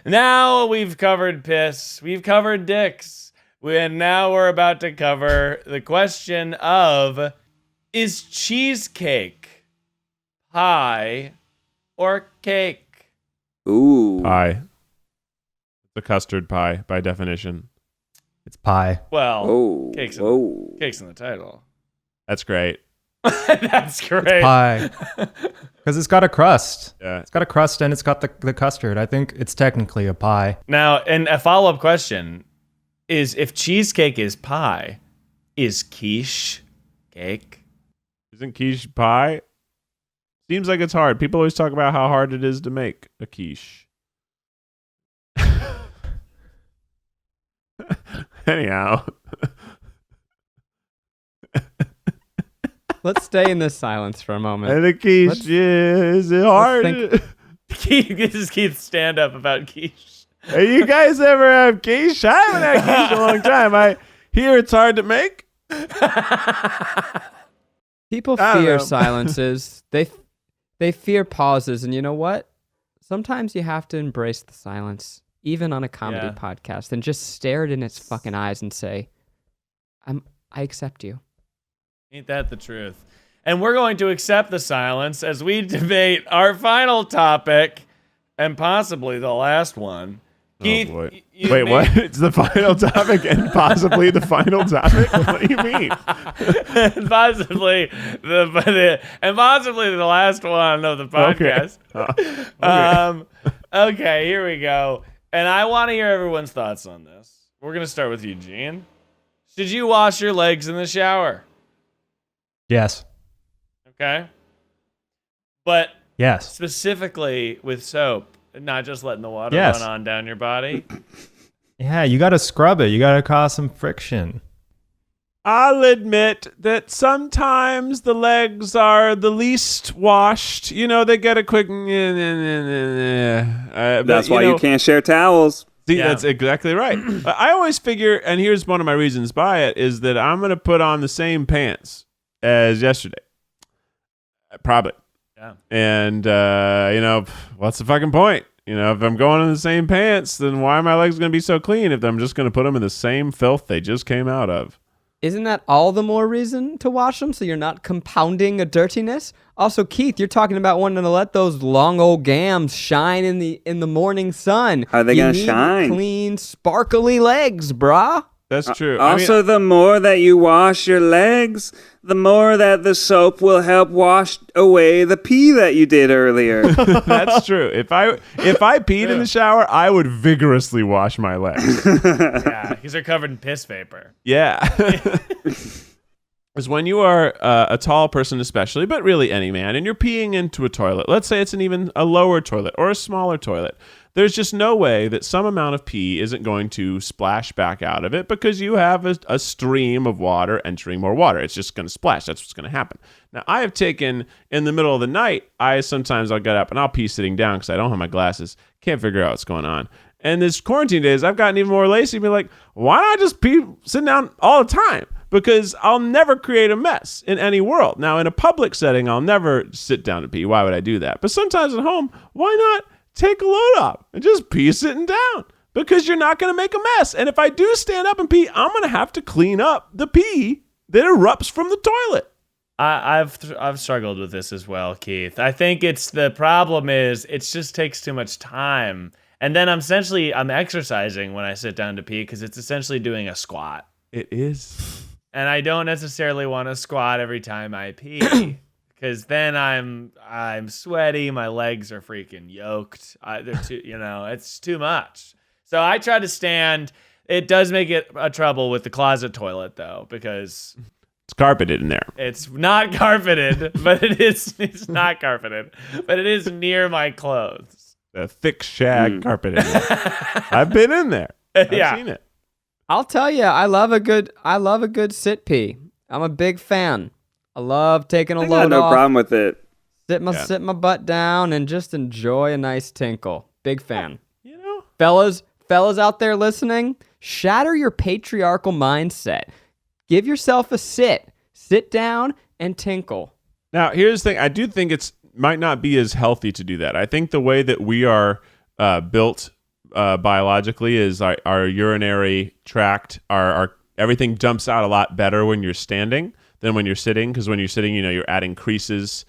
Now we've covered piss. We've covered dicks. And now we're about to cover the question of, is cheesecake pie or cake? Ooh. Pie. It's a custard pie by definition. It's pie. Well, cake's in the title. That's great. That's great. It's pie. Because it's got a crust. Yeah. It's got a crust and it's got the custard. I think it's technically a pie. Now, and a follow-up question is, if cheesecake is pie, is quiche cake? Isn't quiche pie? Seems like it's hard. People always talk about how hard it is to make a quiche. Anyhow. Let's stay in this silence for a moment. And a quiche is hard. This is Keith's stand-up about quiche. Hey, you guys ever have quiche? I haven't had quiche in a long time. I hear it's hard to make. People fear silences. They fear pauses, and you know what? Sometimes you have to embrace the silence, even on a comedy podcast, and just stare it in its fucking eyes and say, I accept you. Ain't that the truth? And we're going to accept the silence as we debate our final topic, and possibly the last one, Keith, Oh boy. you Wait, made- what? It's the final topic and possibly the final topic? What do you mean? and possibly the last one of the podcast. Okay. Okay, here we go. And I want to hear everyone's thoughts on this. We're gonna start with Eugene. Should you wash your legs in the shower? Yes. Okay. But Yes. specifically with soap, not just letting the water Yes. run on down your body. Yeah, you got to scrub it. You got to cause some friction. I'll admit that sometimes the legs are the least washed. You know, they get a quick. That's why you can't share towels. See, Yeah. that's exactly right. I always figure, and here's one of my reasons by it, is that I'm going to put on the same pants as yesterday. Probably. Yeah. And, what's the fucking point? You know, if I'm going in the same pants, then why are my legs going to be so clean if I'm just going to put them in the same filth they just came out of? Isn't that all the more reason to wash them so you're not compounding a dirtiness? Also, Keith, you're talking about wanting to let those long old gams shine in the morning sun. How are they You gonna need shine? Clean, sparkly legs, brah. That's true. Also, the more that you wash your legs, the more that the soap will help wash away the pee that you did earlier. That's true. If I peed in the shower, I would vigorously wash my legs. Yeah, because they're covered in piss vapor. Yeah. Because when you are a tall person especially, but really any man, and you're peeing into a toilet, let's say it's even a lower toilet or a smaller toilet, there's just no way that some amount of pee isn't going to splash back out of it because you have a stream of water entering more water. It's just going to splash. That's what's going to happen. Now, I have taken, in the middle of the night, I'll get up and I'll pee sitting down because I don't have my glasses. Can't figure out what's going on. And this quarantine days, I've gotten even more lazy and be like, why not just pee sitting down all the time? Because I'll never create a mess in any world. Now, in a public setting, I'll never sit down to pee. Why would I do that? But sometimes at home, why not take a load up and just pee sitting down? Because you're not going to make a mess. And if I do stand up and pee, I'm going to have to clean up the pee that erupts from the toilet. I've struggled with this as well, Keith. I think the problem is it just takes too much time. And then I'm exercising when I sit down to pee because it's essentially doing a squat. It is. And I don't necessarily want to squat every time I pee because then I'm sweaty. My legs are freaking yoked. They're too, it's too much. So I try to stand. It does make it a trouble with the closet toilet though, because It's carpeted in there. it's not carpeted, but it's not carpeted, but it is near my clothes. A thick shag carpet in there. I've been in there. I've Yeah. seen it. I'll tell you, I love a good sit pee. I'm a big fan. I love taking a I got load no off, problem with it. sit my butt down, and just enjoy a nice tinkle. Big fan. You know? Fellas out there listening, shatter your patriarchal mindset. Give yourself a sit down, and tinkle. Now, here's the thing. I do think might not be as healthy to do that. I think the way that we are built biologically is our urinary tract, our everything dumps out a lot better when you're standing than when you're sitting, because when you're sitting, you're adding creases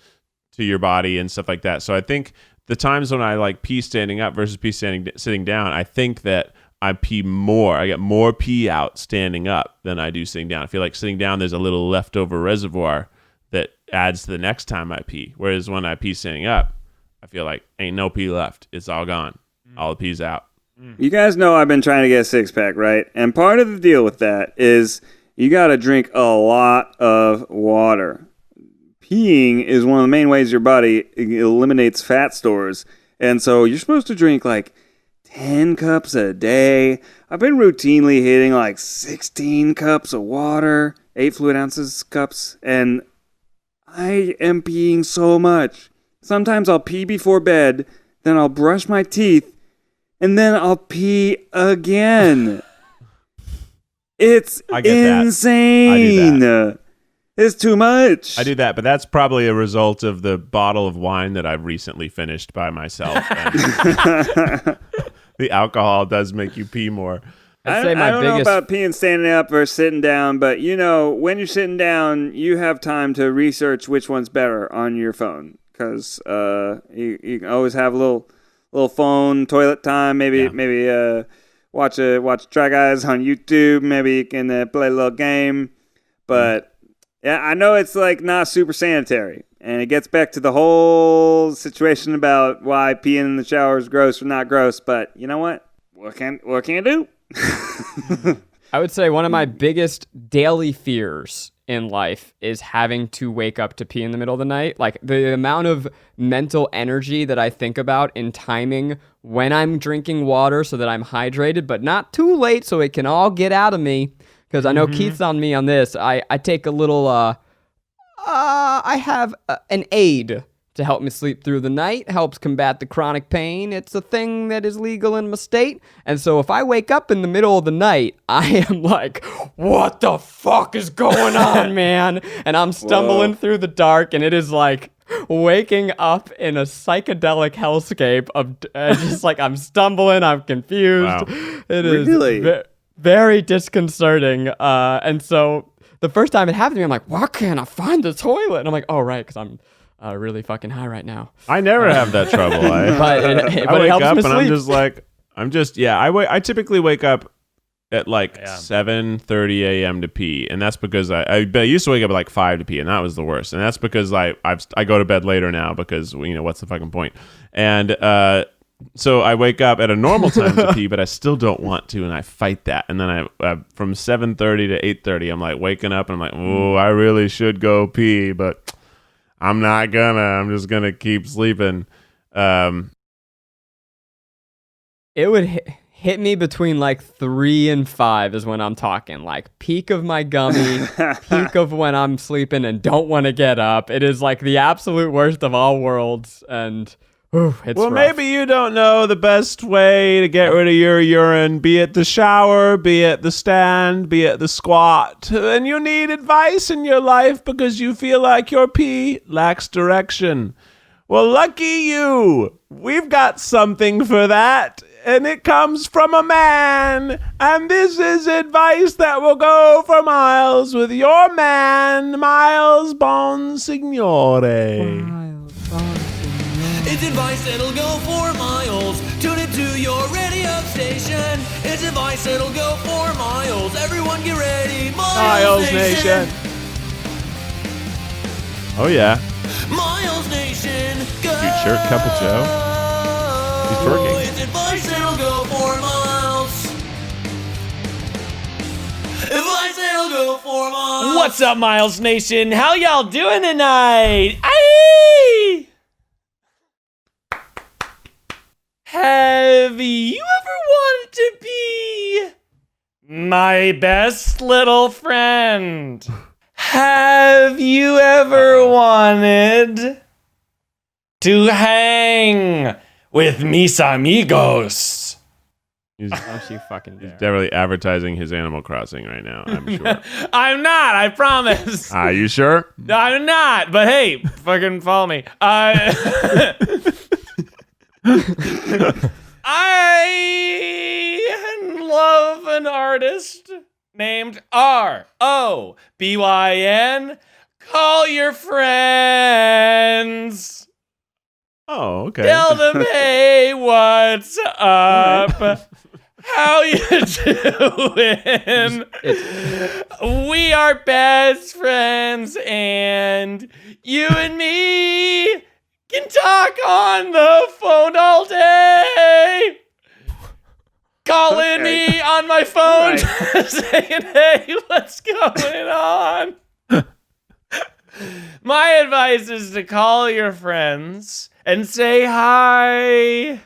to your body and stuff like that. So I think the times when I like pee standing up versus pee sitting down, I think that I pee more. I get more pee out standing up than I do sitting down. I feel like sitting down, there's a little leftover reservoir that adds to the next time I pee. Whereas when I pee standing up, I feel like ain't no pee left. It's all gone. All the pee's out. You guys know I've been trying to get a six-pack, right? And part of the deal with that is you got to drink a lot of water. Peeing is one of the main ways your body eliminates fat stores. And so you're supposed to drink like 10 cups a day. I've been routinely hitting like 16 cups of water, 8 fluid ounces cups, and I am peeing so much. Sometimes I'll pee before bed, then I'll brush my teeth, and then I'll pee again. It's I get that. insane. I do It's too much. I do that, but that's probably a result of the bottle of wine that I've recently finished by myself. And the alcohol does make you pee more. I'd I say my don't know biggest about peeing standing up versus sitting down, but when you're sitting down, you have time to research which one's better on your phone, because you can always have a little little phone toilet time. Maybe watch Try Guys on YouTube. Maybe you can play a little game. But yeah, I know it's like not super sanitary, and it gets back to the whole situation about why peeing in the shower is gross or not gross. But you know what? What can you do? I would say one of my biggest daily fears in life is having to wake up to pee in the middle of the night. Like the amount of mental energy that I think about in timing when I'm drinking water so that I'm hydrated, but not too late so it can all get out of me. Because I know Keith's on me on this. I take a little, I have an aid to help me sleep through the night, helps combat the chronic pain. It's a thing that is legal in my state. And so if I wake up in the middle of the night, I am like, what the fuck is going on, man? And I'm stumbling through the dark, and it is like waking up in a psychedelic hellscape of just like I'm stumbling, I'm confused. Wow. It is Really? very disconcerting. And so the first time it happened to me, I'm like, why can't I find the toilet? And I'm like, oh, right, because I'm really fucking high right now. I never have that trouble. But I it wake helps up me and I'm sleep. just like, I typically wake up at like 7:30 a.m. to pee, and that's because I used to wake up at like 5 to pee, and that was the worst. And that's because I go to bed later now because what's the fucking point? And so I wake up at a normal time to pee, but I still don't want to, and I fight that. And then I from 7:30 to 8:30, I'm like waking up, and I'm like, oh, I really should go pee, but I'm not gonna. I'm just gonna keep sleeping. It would hit me between like 3 and 5 is when I'm talking. Like peak of my gummy, peak of when I'm sleeping and don't want to get up. It is like the absolute worst of all worlds, and it's Well, rough. maybe you don't know the best way to get rid of your urine, be it the shower, be it the stand, be it the squat. And you need advice in your life because you feel like your pee lacks direction. Well, lucky you. We've got something for that. And it comes from a man. And this is advice that will go for miles with your man, Miles Bonsignore. It's advice that'll go for miles. Tune it to your radio station. It's advice that'll go for miles. Everyone get ready. Miles Nation. Oh, yeah. Miles Nation. Go. Dude, shirt couple Joe. He's twerking. It's advice that'll go for miles. Advice that'll go for miles. What's up, Miles Nation? How y'all doing tonight? Aye! Have you ever wanted to be my best little friend? Have you ever wanted to hang with mis amigos? He's Oh, she fucking dare. definitely advertising his Animal Crossing right now, I'm sure. I'm not, I promise. Are you sure? No, I'm not, but hey, fucking follow me. I love an artist named R.O.B.Y.N. Call your friends. Oh, okay. Tell them, hey, what's up? How you doing? We are best friends, and you and me can talk on the phone all day. Calling me on my phone, saying, hey, what's going on? My advice is to call your friends and say hi.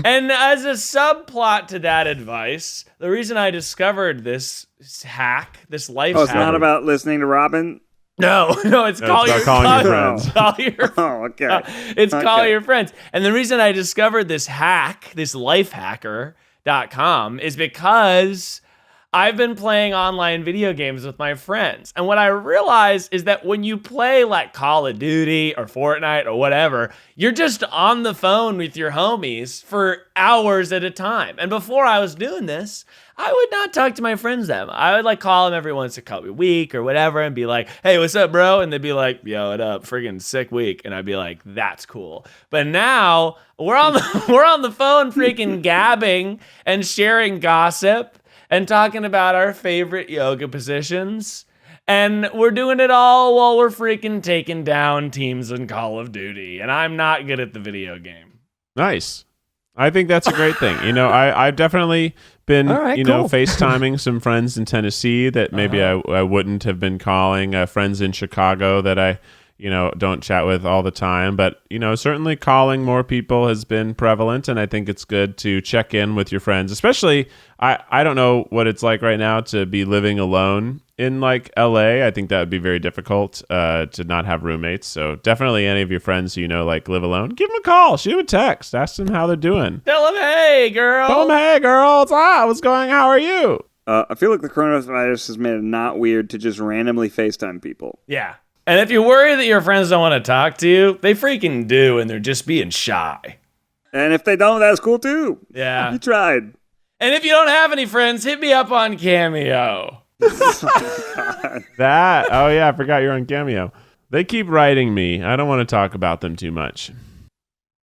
And as a subplot to that advice, the reason I discovered this hack, this life Oh, it's hack. not about listening to Robin? No, it's call about your calling your friends. friends. Call your Oh, okay. It's call Okay. your friends. And the reason I discovered this hack, this lifehacker.com, is because I've been playing online video games with my friends. And what I realize is that when you play like Call of Duty or Fortnite or whatever, you're just on the phone with your homies for hours at a time. And before I was doing this, I would not talk to my friends then. I would like call them every once a week or whatever and be like, hey, what's up, bro? And they'd be like, yo, what up? Friggin' sick week. And I'd be like, that's cool. But now we're on the phone freaking gabbing and sharing gossip and talking about our favorite yoga positions. And we're doing it all while we're freaking taking down teams in Call of Duty. And I'm not good at the video game. Nice. I think that's a great thing. I've definitely been, All right, cool. FaceTiming some friends in Tennessee that maybe I wouldn't have been calling, friends in Chicago that I, don't chat with all the time. But, certainly calling more people has been prevalent. And I think it's good to check in with your friends, especially I don't know what it's like right now to be living alone in like LA. I think that would be very difficult to not have roommates. So definitely any of your friends who like live alone, give them a call, shoot them a text, ask them how they're doing. Tell them, hey, girl. What's going? How are you? I feel like the coronavirus has made it not weird to just randomly FaceTime people. Yeah. And if you worry that your friends don't want to talk to you, they freaking do, and they're just being shy. And if they don't, that's cool too. Yeah. You tried. And if you don't have any friends, hit me up on Cameo. I forgot you're on Cameo. They keep writing me. I don't want to talk about them too much.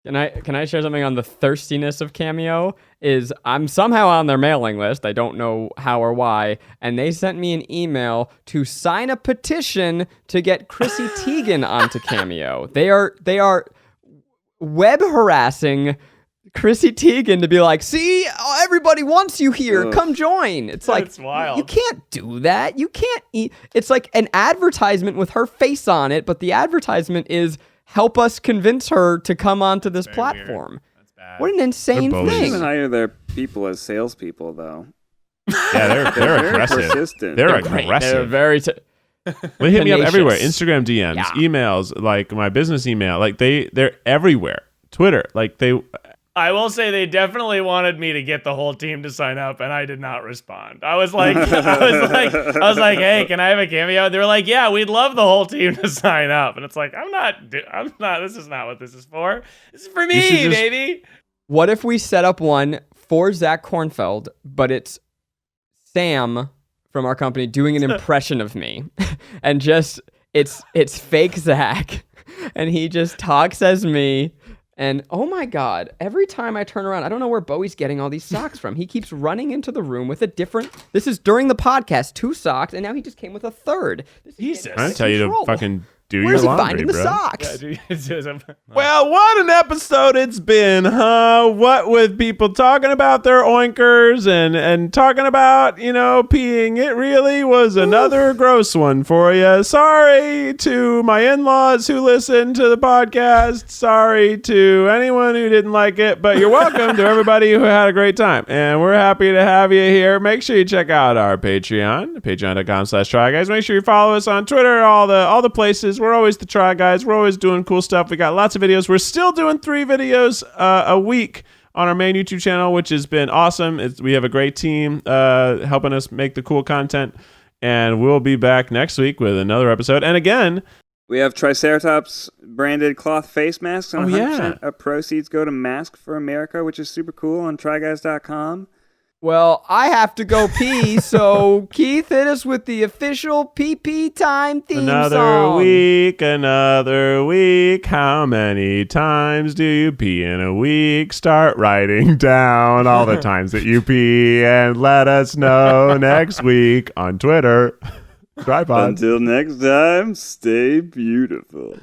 Can I share something on the thirstiness of Cameo? Is I'm somehow on their mailing list. I don't know how or why. And they sent me an email to sign a petition to get Chrissy Teigen onto Cameo. They are web harassing Chrissy Teigen to be like, see, everybody wants you here. Ugh. Come join. It's like, That's wild. You can't do that. You can't eat. It's like an advertisement with her face on it, but the advertisement is help us convince her to come onto this platform. That's bad. What an insane They're They bullies. thing. even hire their people as salespeople, though. Yeah, they're Very aggressive. persistent. They're Great. aggressive. They're very... They hit me up tenacious. everywhere. Instagram DMs, Yeah. emails, like my business email. Like they're everywhere. Twitter, like they. I will say they definitely wanted me to get the whole team to sign up, and I did not respond. I was like, hey, can I have a Cameo? They were like, yeah, we'd love the whole team to sign up. And it's like, I'm not, this is not what this is for. This is for me, should just- baby. What if we set up one for Zach Kornfeld, but it's Sam from our company doing an impression of me, and just it's fake Zach, and he just talks as me. And oh my God, every time I turn around, I don't know where Bowie's getting all these socks from. He keeps running into the room with a different, this is during the podcast, 2 socks, and now he just came with a third. This is Jesus. getting I out didn't of tell you to control. fucking do Where's he your laundry, finding the bro. socks? Well, what an episode it's been, huh? What with people talking about their oinkers and talking about, peeing. It really was another gross one for you. Sorry to my in-laws who listened to the podcast. Sorry to anyone who didn't like it, but you're welcome to everybody who had a great time. And we're happy to have you here. Make sure you check out our Patreon, patreon.com/tryguys. Make sure you follow us on Twitter, all the places. We're always the Try Guys. We're always doing cool stuff. We got lots of videos. We're still doing 3 videos a week on our main YouTube channel, which has been awesome. We have a great team helping us make the cool content. And we'll be back next week with another episode. And again, We have Triceratops branded cloth face masks, and 100% of proceeds go to Mask for America, which is super cool on tryguys.com. Well, I have to go pee, so Keith, hit us with the official pee time theme another song. week. How many times do you pee in a week? Start writing down all the times that you pee and let us know next week on Twitter. TryPod. Until next time, stay beautiful.